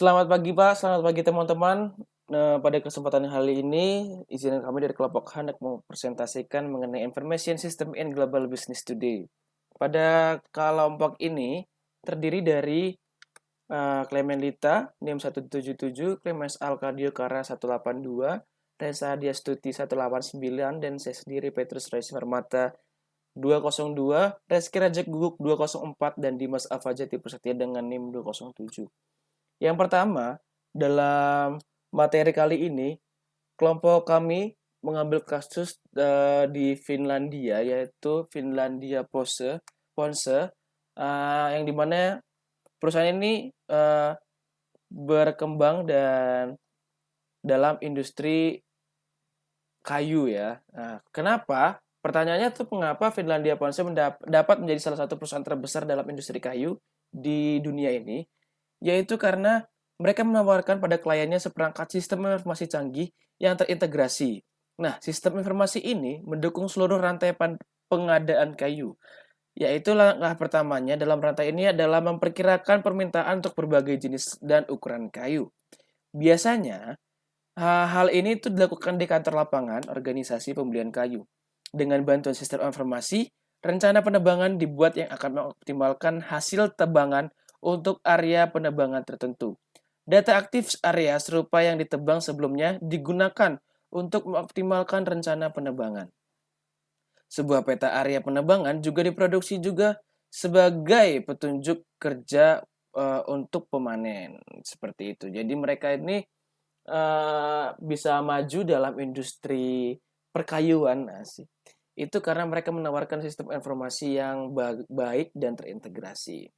Selamat pagi Pak, selamat pagi teman-teman. Pada kesempatan kali ini, izinkan kami dari kelompok Hanek mempresentasikan mengenai Information System in Global Business Today. Pada kelompok ini terdiri dari Clemenlita, NIM 177, Clemens Alkadio Kara 182, Reza Diastuti 189, dan saya sendiri Petrus Reis Hermata 202, Reski Rajak Guguk 204, dan Dimas Afajati Prasetya dengan NIM 207. Yang pertama, dalam materi kali ini, kelompok kami mengambil kasus di Finlandia, yaitu Finlandia Ponse, yang dimana perusahaan ini berkembang dan dalam industri kayu ya. Nah, kenapa? Pertanyaannya tuh mengapa Finlandia Ponse dapat menjadi salah satu perusahaan terbesar dalam industri kayu di dunia ini? Yaitu karena mereka menawarkan pada kliennya seperangkat sistem informasi canggih yang terintegrasi. Nah, sistem informasi ini mendukung seluruh rantai pengadaan kayu. Yaitu langkah pertamanya dalam rantai ini adalah memperkirakan permintaan untuk berbagai jenis dan ukuran kayu. Biasanya, hal ini itu dilakukan di kantor lapangan organisasi pembelian kayu. Dengan bantuan sistem informasi, rencana penebangan dibuat yang akan mengoptimalkan hasil tebangan untuk area penebangan tertentu. Data aktif area serupa yang ditebang sebelumnya digunakan untuk mengoptimalkan rencana penebangan. Sebuah peta area penebangan juga diproduksi juga sebagai petunjuk kerja untuk pemanen seperti itu. Jadi mereka ini bisa maju dalam industri perkayuan asik. Itu karena mereka menawarkan sistem informasi yang baik dan terintegrasi.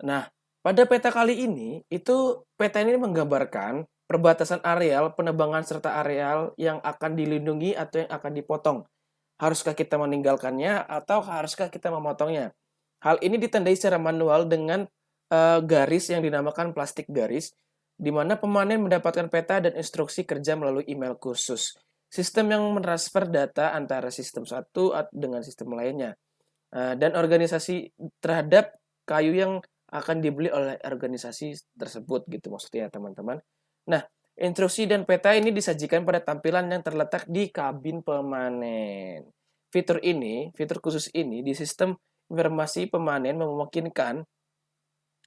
Nah, pada peta kali ini, itu peta ini menggambarkan perbatasan areal, penebangan serta areal yang akan dilindungi atau yang akan dipotong. Haruskah kita meninggalkannya atau haruskah kita memotongnya? Hal ini ditandai secara manual dengan garis yang dinamakan plastik garis, di mana pemanen mendapatkan peta dan instruksi kerja melalui email khusus. Sistem yang mentransfer data antara sistem satu dengan sistem lainnya. Dan organisasi terhadap kayu yang akan dibeli oleh organisasi tersebut gitu maksudnya teman-teman. Nah, instruksi dan peta ini disajikan pada tampilan yang terletak di kabin pemanen. Fitur khusus ini di sistem informasi pemanen memungkinkan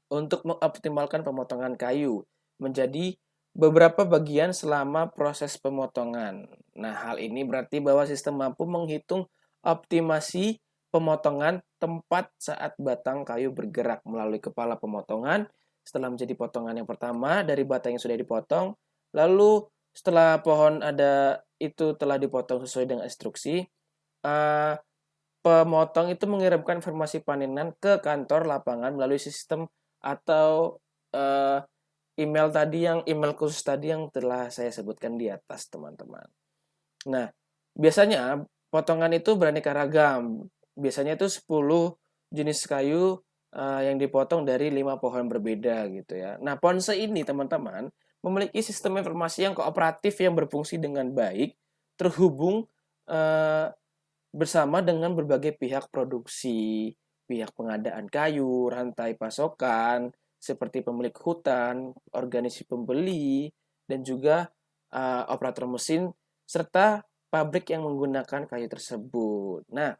untuk mengoptimalkan pemotongan kayu menjadi beberapa bagian selama proses pemotongan. Nah, hal ini berarti bahwa sistem mampu menghitung optimasi pemotongan tempat saat batang kayu bergerak melalui kepala pemotongan setelah menjadi potongan yang pertama dari batang yang sudah dipotong. Lalu setelah pohon ada itu telah dipotong sesuai dengan instruksi, pemotong itu mengirimkan informasi panenan ke kantor lapangan melalui sistem atau email tadi yang email khusus tadi yang telah saya sebutkan di atas, teman-teman. Nah, biasanya potongan itu beraneka ragam. Biasanya itu 10 jenis kayu yang dipotong dari 5 pohon berbeda gitu ya. Nah, Ponse ini teman-teman memiliki sistem informasi yang kooperatif yang berfungsi dengan baik, terhubung eh, bersama dengan berbagai pihak produksi, pihak pengadaan kayu, rantai pasokan, seperti pemilik hutan, organisasi pembeli, dan juga operator mesin, serta pabrik yang menggunakan kayu tersebut. Nah,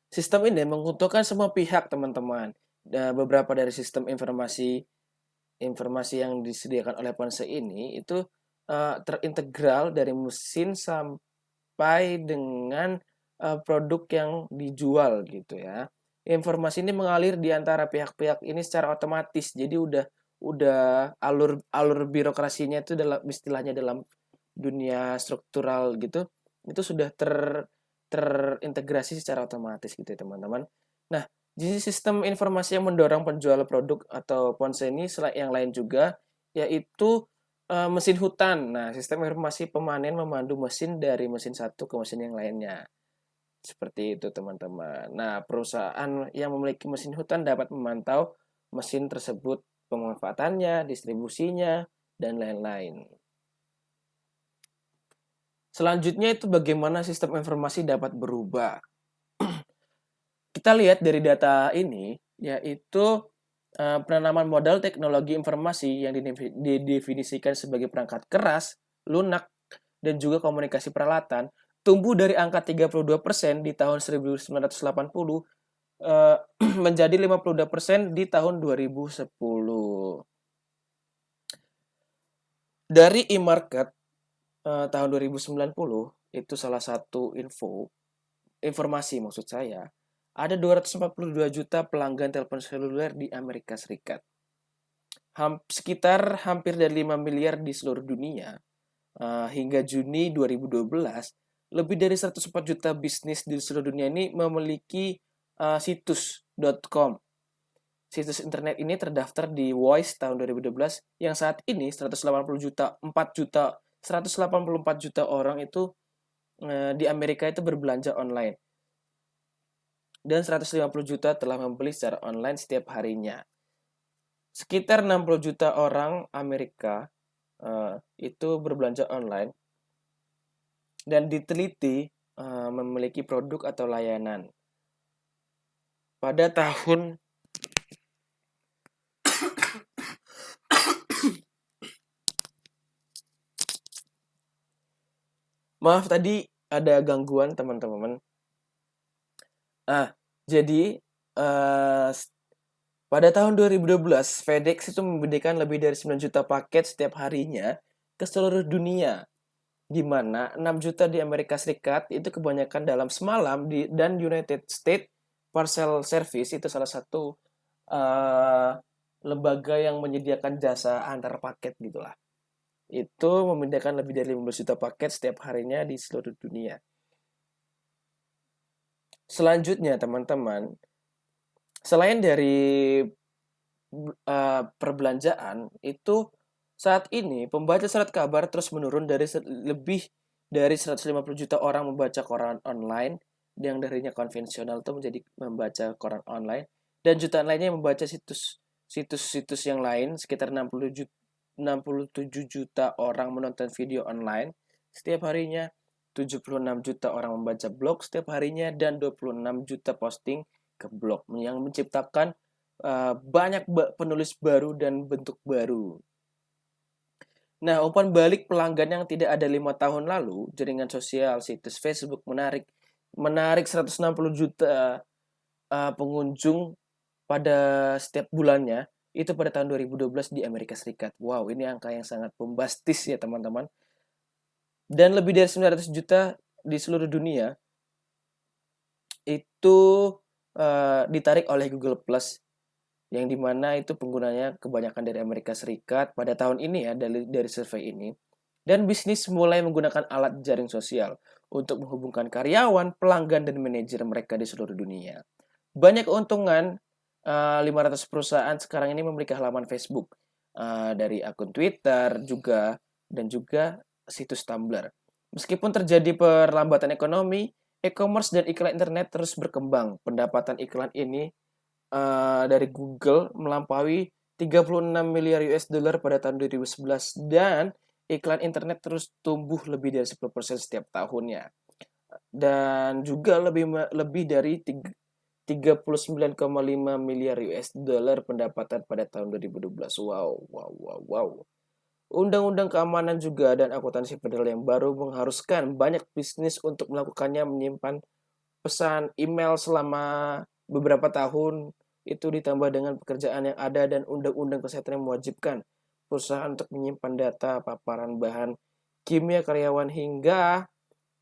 sistem ini menguntungkan semua pihak, teman-teman. Beberapa dari sistem informasi yang disediakan oleh Ponse ini itu terintegral dari mesin sampai dengan produk yang dijual gitu ya. Informasi ini mengalir di antara pihak-pihak ini secara otomatis. Jadi udah alur alur birokrasinya itu dalam istilahnya dalam dunia struktural gitu, itu sudah terintegrasi secara otomatis gitu ya teman-teman. Nah, di sistem informasi yang mendorong penjual produk atau ponsel ini yang lain juga yaitu mesin hutan. Nah, sistem informasi pemanen memandu mesin dari mesin satu ke mesin yang lainnya. Seperti itu, teman-teman. Nah, perusahaan yang memiliki mesin hutan dapat memantau mesin tersebut, pemanfaatannya, distribusinya, dan lain-lain. Selanjutnya itu bagaimana sistem informasi dapat berubah. Kita lihat dari data ini, yaitu Penanaman modal teknologi informasi yang didefinisikan sebagai perangkat keras, lunak, dan juga komunikasi peralatan tumbuh dari angka 32% di tahun 1980 menjadi 52% di tahun 2010. Dari e-market tahun 2090 itu salah satu informasi maksud saya, ada 242 juta pelanggan telepon seluler di Amerika Serikat. Sekitar hampir dari 5 miliar di seluruh dunia. Hingga Juni 2012, lebih dari 104 juta bisnis di seluruh dunia ini memiliki situs.com. Situs internet ini terdaftar di Voice tahun 2012 yang saat ini 184 juta orang itu di Amerika itu berbelanja online. Dan 150 juta telah membeli secara online setiap harinya. Sekitar 60 juta orang Amerika itu berbelanja online dan diteliti memiliki produk atau layanan. Pada tahun Maaf tadi ada gangguan teman-teman. Jadi pada tahun 2012 FedEx itu memberikan lebih dari 9 juta paket setiap harinya ke seluruh dunia, di mana 6 juta di Amerika Serikat itu kebanyakan dalam semalam dan United States Parcel Service itu salah satu lembaga yang menyediakan jasa antar paket gitulah. Itu memindahkan lebih dari 15 juta paket setiap harinya di seluruh dunia. Selanjutnya teman-teman, selain dari perbelanjaan itu saat ini pembaca surat kabar terus menurun dari lebih dari 150 juta orang membaca koran online yang darinya konvensional itu menjadi membaca koran online dan jutaan lainnya membaca situs-situs yang lain. Sekitar 67 juta orang menonton video online setiap harinya, 76 juta orang membaca blog setiap harinya, dan 26 juta posting ke blog yang menciptakan banyak penulis baru dan bentuk baru. Nah, umpan balik pelanggan yang tidak ada 5 tahun lalu, jaringan sosial, situs Facebook menarik 160 juta pengunjung pada setiap bulannya, itu pada tahun 2012 di Amerika Serikat. Wow, ini angka yang sangat bombastis ya teman-teman. Dan lebih dari 900 juta di seluruh dunia itu ditarik oleh Google Plus, yang dimana itu penggunanya kebanyakan dari Amerika Serikat pada tahun ini ya, dari survei ini. Dan bisnis mulai menggunakan alat jaring sosial untuk menghubungkan karyawan, pelanggan, dan manajer mereka di seluruh dunia. Banyak keuntungan. 500 perusahaan sekarang ini memiliki halaman Facebook, dari akun Twitter juga, dan juga situs Tumblr. Meskipun terjadi perlambatan ekonomi, e-commerce dan iklan internet terus berkembang. Pendapatan iklan ini dari Google melampaui 36 miliar US dollar pada tahun 2011 dan iklan internet terus tumbuh lebih dari 10% setiap tahunnya. Dan juga lebih dari 39,5 miliar US dollar pendapatan pada tahun 2012. Wow, wow, wow, wow. Undang-undang keamanan juga dan akuntansi federal yang baru mengharuskan banyak bisnis untuk melakukannya menyimpan pesan email selama beberapa tahun, itu ditambah dengan pekerjaan yang ada dan undang-undang kesehatan yang mewajibkan perusahaan untuk menyimpan data paparan bahan kimia karyawan hingga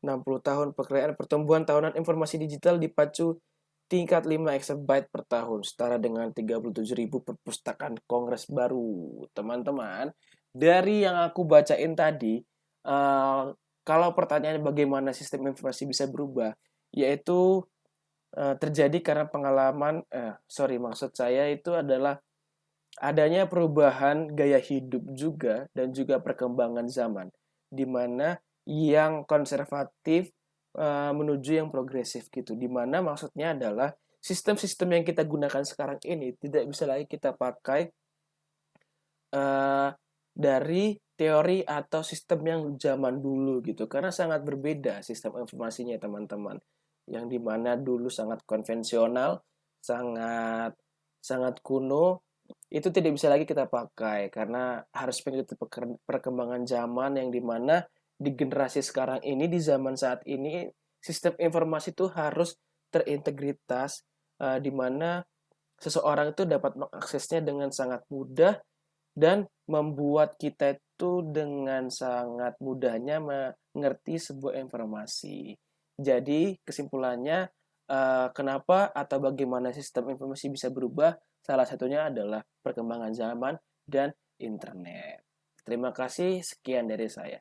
60 tahun pertumbuhan tahunan informasi digital dipacu tingkat 5 exabyte per tahun, setara dengan 37.000 perpustakaan kongres baru. Teman-teman, dari yang aku bacain tadi, kalau pertanyaannya bagaimana sistem informasi bisa berubah, yaitu terjadi karena maksud saya itu adalah adanya perubahan gaya hidup juga dan juga perkembangan zaman, di mana yang konservatif menuju yang progresif gitu, di mana maksudnya adalah sistem-sistem yang kita gunakan sekarang ini tidak bisa lagi kita pakai dari teori atau sistem yang zaman dulu gitu, karena sangat berbeda sistem informasinya teman-teman, yang dimana dulu sangat konvensional, sangat sangat kuno, itu tidak bisa lagi kita pakai karena harus mengikuti perkembangan zaman yang dimana di generasi sekarang ini, di zaman saat ini, sistem informasi itu harus terintegritas, di mana seseorang itu dapat mengaksesnya dengan sangat mudah dan membuat kita itu dengan sangat mudahnya mengerti sebuah informasi. Jadi kesimpulannya, kenapa atau bagaimana sistem informasi bisa berubah, salah satunya adalah perkembangan zaman dan internet. Terima kasih, sekian dari saya.